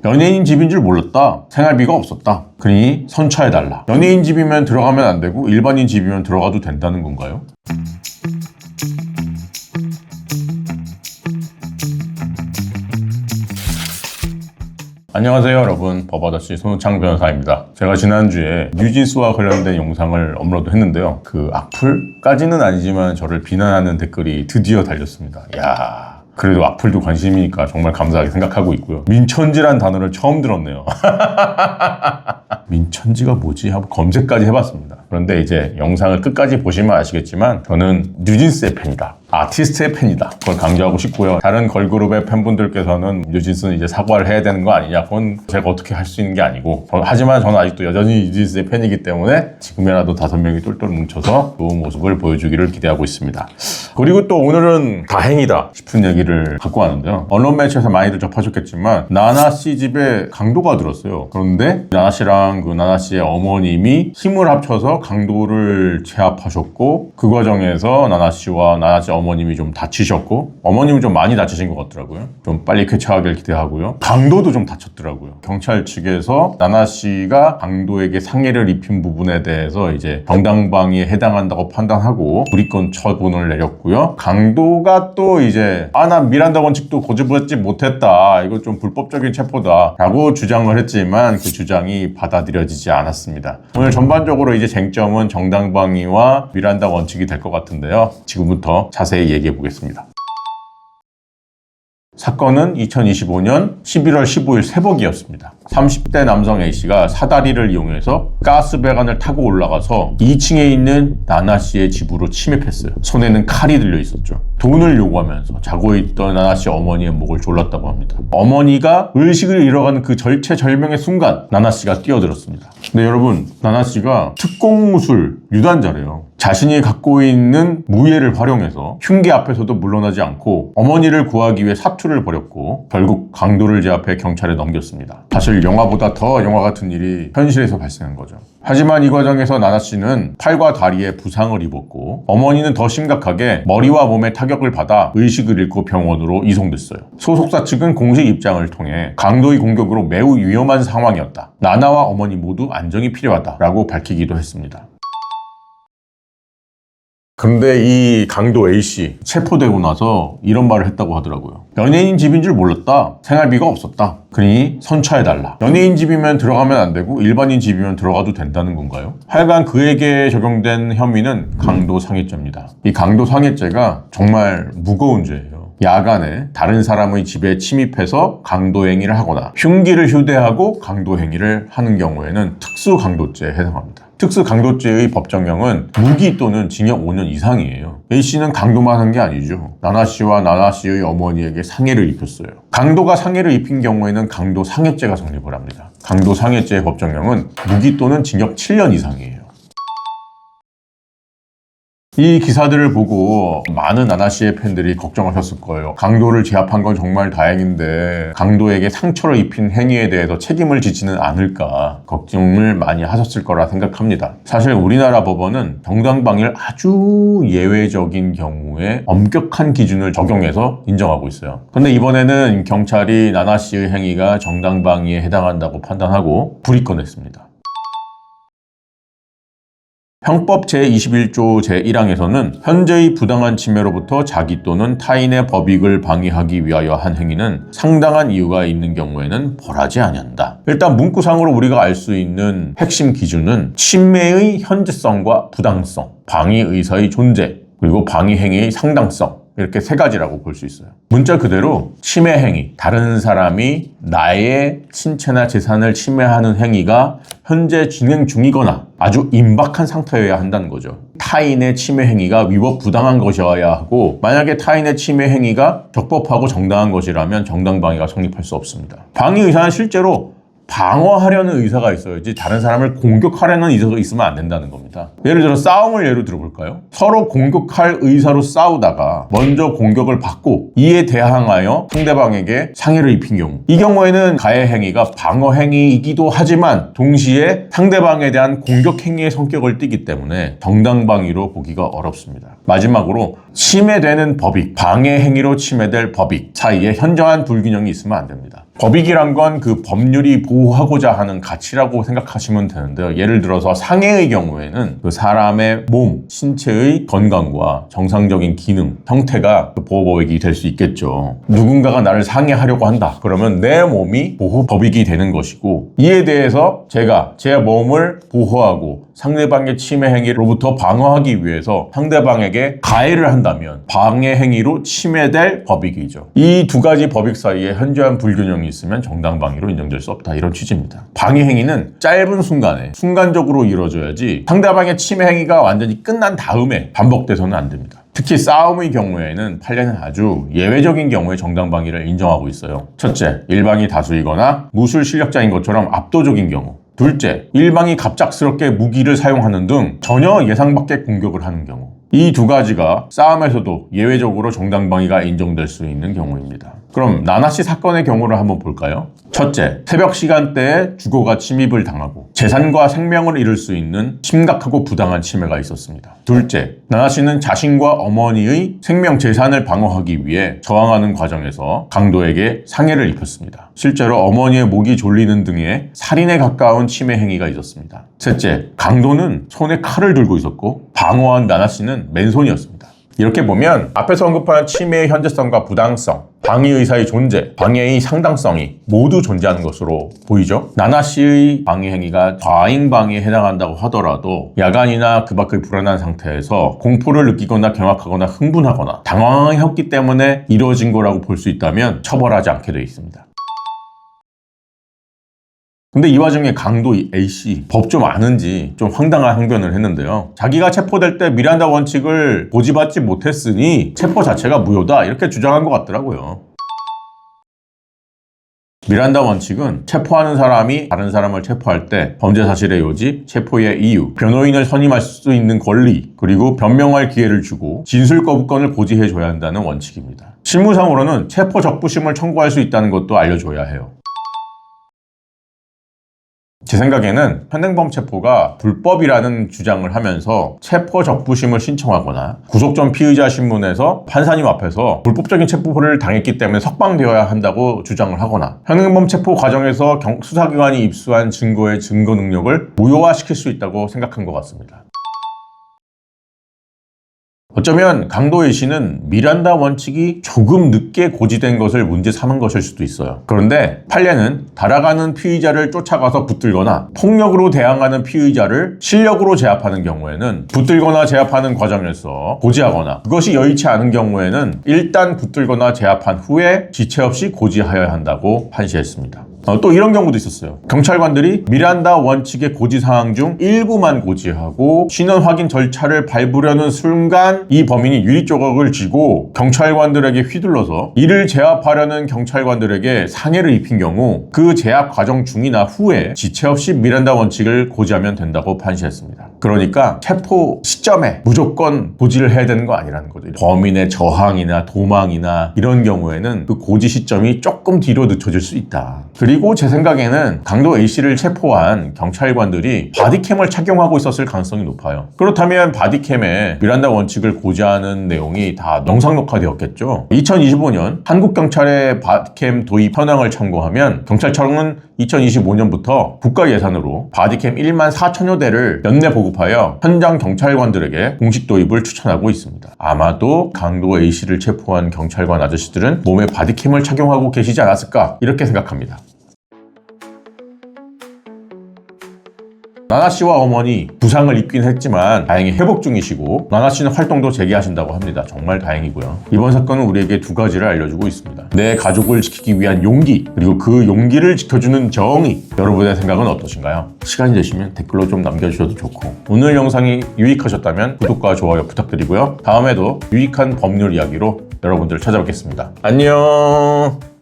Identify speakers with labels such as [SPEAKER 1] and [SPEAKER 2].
[SPEAKER 1] 연예인 집인 줄 몰랐다. 생활비가 없었다. 그러니 선처해달라. 연예인 집이면 들어가면 안 되고 일반인 집이면 들어가도 된다는 건가요? 안녕하세요 여러분, 법아저씨 손우창 변호사입니다. 제가 지난주에 뉴진스와 관련된 영상을 업로드 했는데요, 그 악플까지는 아니지만 저를 비난하는 댓글이 드디어 달렸습니다. 이야, 그래도 악플도 관심이니까 정말 감사하게 생각하고 있고요. 민천지란 단어를 처음 들었네요. 민천지가 뭐지? 하고 검색까지 해봤습니다. 그런데 이제 영상을 끝까지 보시면 아시겠지만 저는 뉴진스의 팬이다, 아티스트의 팬이다, 그걸 강조하고 싶고요. 다른 걸그룹의 팬분들께서는 뉴진스는 이제 사과를 해야 되는 거 아니냐, 그건 제가 어떻게 할 수 있는 게 아니고, 하지만 저는 아직도 여전히 뉴진스의 팬이기 때문에 지금이라도 5명이 똘똘 뭉쳐서 좋은 모습을 보여주기를 기대하고 있습니다. 그리고 또 오늘은 다행이다 싶은 얘기를 갖고 왔는데요, 언론 매체에서 많이들 접하셨겠지만 나나씨 집에 강도가 들었어요. 그런데 나나씨랑 그 나나씨의 어머님이 힘을 합쳐서 강도를 제압하셨고, 그 과정에서 나나씨와 나나씨 어머님이 좀 다치셨고, 어머님은 좀 많이 다치신 것 같더라고요. 좀 빨리 쾌차하길 기대하고요. 강도도 좀 다쳤더라고요. 경찰 측에서 나나씨가 강도에게 상해를 입힌 부분에 대해서 이제 정당방위에 해당한다고 판단하고 불이권 처분을 내렸고요. 강도가 또 이제 난 미란다 원칙도 고집하지 못했다, 이거 좀 불법적인 체포다 라고 주장을 했지만 그 주장이 받아들여지지 않았습니다. 오늘 전반적으로 이제 쟁점은 정당방위와 미란다 원칙이 될 것 같은데요, 지금부터 자세히 얘기해 보겠습니다. 사건은 2025년 11월 15일 새벽이었습니다. 30대 남성 A씨가 사다리를 이용해서 가스배관을 타고 올라가서 2층에 있는 나나씨의 집으로 침입했어요. 손에는 칼이 들려 있었죠. 돈을 요구하면서 자고 있던 나나씨 어머니의 목을 졸랐다고 합니다. 어머니가 의식을 잃어가는 그 절체절명의 순간 나나씨가 뛰어들었습니다. 근데 여러분, 나나씨가 특공무술 유단자래요. 자신이 갖고 있는 무예를 활용해서 흉기 앞에서도 물러나지 않고 어머니를 구하기 위해 사투를 벌였고 결국 강도를 제압해 경찰에 넘겼습니다. 사실 영화보다 더 영화 같은 일이 현실에서 발생한 거죠. 하지만 이 과정에서 나나씨는 팔과 다리에 부상을 입었고 어머니는 더 심각하게 머리와 몸에 타격을 받아 의식을 잃고 병원으로 이송됐어요. 소속사 측은 공식 입장을 통해 강도의 공격으로 매우 위험한 상황이었다, 나나와 어머니 모두 안정이 필요하다라고 밝히기도 했습니다. 근데 이 강도 A씨 체포되고 나서 이런 말을 했다고 하더라고요. 연예인 집인 줄 몰랐다. 생활비가 없었다. 그러니 선처해달라. 연예인 집이면 들어가면 안 되고 일반인 집이면 들어가도 된다는 건가요? 하여간 그에게 적용된 혐의는 강도 상해죄입니다. 이 강도 상해죄가 정말 무거운 죄예요. 야간에 다른 사람의 집에 침입해서 강도 행위를 하거나 흉기를 휴대하고 강도 행위를 하는 경우에는 특수강도죄에 해당합니다. 특수강도죄의 법정형은 무기 또는 징역 5년 이상이에요. A씨는 강도만 한 게 아니죠. 나나씨와 나나씨의 어머니에게 상해를 입혔어요. 강도가 상해를 입힌 경우에는 강도 상해죄가 성립을 합니다. 강도 상해죄의 법정형은 무기 또는 징역 7년 이상이에요. 이 기사들을 보고 많은 나나씨의 팬들이 걱정하셨을 거예요. 강도를 제압한 건 정말 다행인데 강도에게 상처를 입힌 행위에 대해서 책임을 지지는 않을까 걱정을 많이 하셨을 거라 생각합니다. 사실 우리나라 법원은 정당방위를 아주 예외적인 경우에 엄격한 기준을 적용해서 인정하고 있어요. 그런데 이번에는 경찰이 나나씨의 행위가 정당방위에 해당한다고 판단하고 불이권했습니다. 형법 제21조 제1항에서는 현재의 부당한 침해로부터 자기 또는 타인의 법익을 방해하기 위하여 한 행위는 상당한 이유가 있는 경우에는 벌하지 아니한다. 일단 문구상으로 우리가 알 수 있는 핵심 기준은 침해의 현재성과 부당성, 방위 의사의 존재, 그리고 방위 행위의 상당성, 이렇게 세 가지라고 볼 수 있어요. 문자 그대로 침해 행위, 다른 사람이 나의 신체나 재산을 침해하는 행위가 현재 진행 중이거나 아주 임박한 상태여야 한다는 거죠. 타인의 침해 행위가 위법 부당한 것이어야 하고, 만약에 타인의 침해 행위가 적법하고 정당한 것이라면 정당방위가 성립할 수 없습니다. 방위 의사는 실제로 방어하려는 의사가 있어야지 다른 사람을 공격하려는 의사가 있으면 안 된다는 겁니다. 예를 들어 싸움을 예로 들어볼까요? 서로 공격할 의사로 싸우다가 먼저 공격을 받고 이에 대항하여 상대방에게 상해를 입힌 경우, 이 경우에는 가해 행위가 방어 행위이기도 하지만 동시에 상대방에 대한 공격 행위의 성격을 띠기 때문에 정당방위로 보기가 어렵습니다. 마지막으로 침해되는 법익, 방해 행위로 침해될 법익 사이에 현저한 불균형이 있으면 안 됩니다. 법익이란 건 그 법률이 보호하고자 하는 가치라고 생각하시면 되는데요. 예를 들어서 상해의 경우에는 그 사람의 몸, 신체의 건강과 정상적인 기능, 형태가 그 보호법익이 될 수 있겠죠. 누군가가 나를 상해하려고 한다. 그러면 내 몸이 보호법익이 되는 것이고, 이에 대해서 제가 제 몸을 보호하고 상대방의 침해 행위로부터 방어하기 위해서 상대방에게 가해를 한다면 방해 행위로 침해될 법익이죠. 이 두 가지 법익 사이에 현저한 불균형이 있으면 정당방위로 인정될 수 없다, 이런 취지입니다. 방해 행위는 짧은 순간에 순간적으로 이루어져야지 상대방의 침해 행위가 완전히 끝난 다음에 반복돼서는 안 됩니다. 특히 싸움의 경우에는 판례는 아주 예외적인 경우에 정당방위를 인정하고 있어요. 첫째, 일방이 다수이거나 무술 실력자인 것처럼 압도적인 경우. 둘째, 일방이 갑작스럽게 무기를 사용하는 등 전혀 예상 밖의 공격을 하는 경우. 이 두 가지가 싸움에서도 예외적으로 정당방위가 인정될 수 있는 경우입니다. 그럼 나나씨 사건의 경우를 한번 볼까요? 첫째, 새벽 시간대에 주거가 침입을 당하고 재산과 생명을 잃을 수 있는 심각하고 부당한 침해가 있었습니다. 둘째, 나나씨는 자신과 어머니의 생명, 재산을 방어하기 위해 저항하는 과정에서 강도에게 상해를 입혔습니다. 실제로 어머니의 목이 졸리는 등의 살인에 가까운 침해 행위가 있었습니다. 셋째, 강도는 손에 칼을 들고 있었고 방어한 나나씨는 맨손이었습니다. 이렇게 보면 앞에서 언급한 침해의 현재성과 부당성, 방위 의사의 존재, 방해의 상당성이 모두 존재하는 것으로 보이죠. 나나씨의 방해 행위가 과잉 방해에 해당한다고 하더라도 야간이나 그 밖의 불안한 상태에서 공포를 느끼거나 경악하거나 흥분하거나 당황했기 때문에 이루어진 거라고 볼 수 있다면 처벌하지 않게 되어 있습니다. 근데 이 와중에 강도 A씨 법 좀 아는지 좀 황당한 항변을 했는데요. 자기가 체포될 때 미란다 원칙을 고지받지 못했으니 체포 자체가 무효다, 이렇게 주장한 것 같더라고요. 미란다 원칙은 체포하는 사람이 다른 사람을 체포할 때 범죄 사실의 요지, 체포의 이유, 변호인을 선임할 수 있는 권리, 그리고 변명할 기회를 주고 진술 거부권을 고지해줘야 한다는 원칙입니다. 실무상으로는 체포 적부심을 청구할 수 있다는 것도 알려줘야 해요. 제 생각에는 현행범 체포가 불법이라는 주장을 하면서 체포 적부심을 신청하거나 구속 전 피의자 신문에서 판사님 앞에서 불법적인 체포를 당했기 때문에 석방되어야 한다고 주장을 하거나 현행범 체포 과정에서 수사기관이 입수한 증거의 증거 능력을 무효화시킬 수 있다고 생각한 것 같습니다. 어쩌면 강도 A씨는 미란다 원칙이 조금 늦게 고지된 것을 문제 삼은 것일 수도 있어요. 그런데 판례는 달아가는 피의자를 쫓아가서 붙들거나 폭력으로 대항하는 피의자를 실력으로 제압하는 경우에는 붙들거나 제압하는 과정에서 고지하거나 그것이 여의치 않은 경우에는 일단 붙들거나 제압한 후에 지체 없이 고지하여야 한다고 판시했습니다. 또 이런 경우도 있었어요. 경찰관들이 미란다 원칙의 고지사항 중 일부만 고지하고 신원 확인 절차를 밟으려는 순간 이 범인이 유리 조각을 쥐고 경찰관들에게 휘둘러서 이를 제압하려는 경찰관들에게 상해를 입힌 경우 그 제압 과정 중이나 후에 지체 없이 미란다 원칙을 고지하면 된다고 판시했습니다. 그러니까 체포 시점에 무조건 고지를 해야 되는 거 아니라는 거죠. 범인의 저항이나 도망이나 이런 경우에는 그 고지 시점이 조금 뒤로 늦춰질 수 있다. 그리고 제 생각에는 강도 A씨를 체포한 경찰관들이 바디캠을 착용하고 있었을 가능성이 높아요. 그렇다면 바디캠에 미란다 원칙을 고지하는 내용이 다 영상 녹화되었겠죠. 2025년 한국경찰의 바디캠 도입 현황을 참고하면 경찰청은 2025년부터 국가 예산으로 바디캠 1만 4천여 대를 연내 보급하여 현장 경찰관들에게 공식 도입을 추천하고 있습니다. 아마도 강도 A씨를 체포한 경찰관 아저씨들은 몸에 바디캠을 착용하고 계시지 않았을까, 이렇게 생각합니다. 나나씨와 어머니 부상을 입긴 했지만 다행히 회복 중이시고 나나씨는 활동도 재개하신다고 합니다. 정말 다행이고요. 이번 사건은 우리에게 두 가지를 알려주고 있습니다. 내 가족을 지키기 위한 용기, 그리고 그 용기를 지켜주는 정의. 여러분의 생각은 어떠신가요? 시간이 되시면 댓글로 좀 남겨주셔도 좋고, 오늘 영상이 유익하셨다면 구독과 좋아요 부탁드리고요. 다음에도 유익한 법률 이야기로 여러분들을 찾아뵙겠습니다. 안녕.